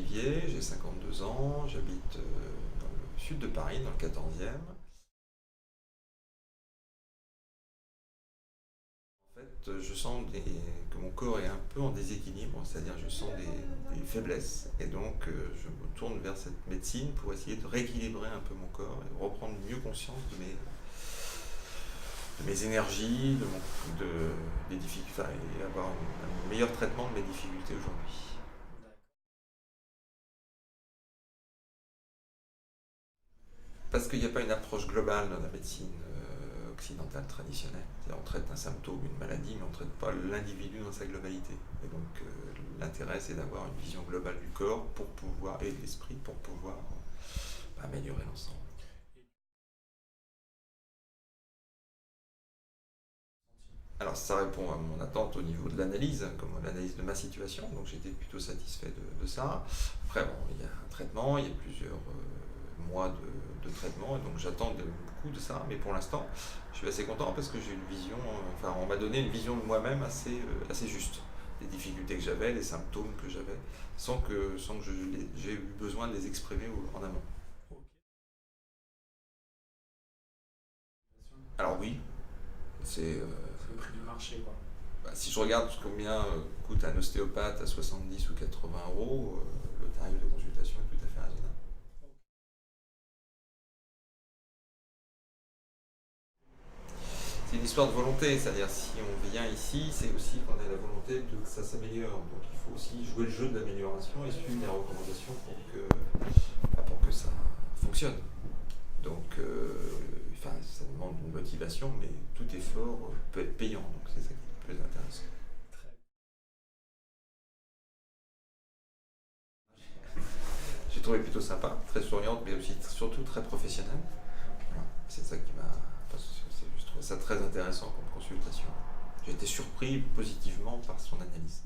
Olivier, j'ai 52 ans, j'habite dans le sud de Paris, dans le 14e. En fait, je sens que mon corps est un peu en déséquilibre, c'est-à-dire je sens des faiblesses et donc je me tourne vers cette médecine pour essayer de rééquilibrer un peu mon corps et reprendre mieux conscience de mes énergies, des difficultés, enfin, et avoir un meilleur traitement de mes difficultés aujourd'hui. Parce qu'il n'y a pas une approche globale dans la médecine occidentale traditionnelle. C'est-à-dire on traite un symptôme, une maladie, mais on ne traite pas l'individu dans sa globalité. Et donc l'intérêt c'est d'avoir une vision globale du corps pour pouvoir, et de l'esprit pour pouvoir améliorer l'ensemble. Alors ça répond à mon attente au niveau de l'analyse, comme l'analyse de ma situation, donc j'étais plutôt satisfait de ça. Après bon, il y a un traitement, il y a plusieurs mois de traitement, et donc j'attends beaucoup de ça, mais pour l'instant je suis assez content parce que j'ai une vision, enfin on m'a donné une vision de moi-même assez juste, des difficultés que j'avais, des symptômes que j'avais, sans que j'ai eu besoin de les exprimer en amont. Alors oui, c'est C'est le prix du marché, quoi. si je regarde combien coûte un ostéopathe à 70 ou 80 euros, le tarif de consultation est tout à fait raisonnable. C'est une histoire de volonté, c'est-à-dire si on vient ici, c'est aussi qu'on a la volonté que ça s'améliore. Donc il faut aussi jouer le jeu de l'amélioration et suivre les recommandations pour que ça fonctionne. Donc enfin, ça demande une motivation, mais tout effort peut être payant, donc c'est ça qui est le plus intéressant. J'ai trouvé plutôt sympa, très souriante, mais aussi surtout très professionnelle. Voilà. C'est ça qui m'a. Je trouve ça très intéressant comme consultation. J'ai été surpris positivement par son analyse.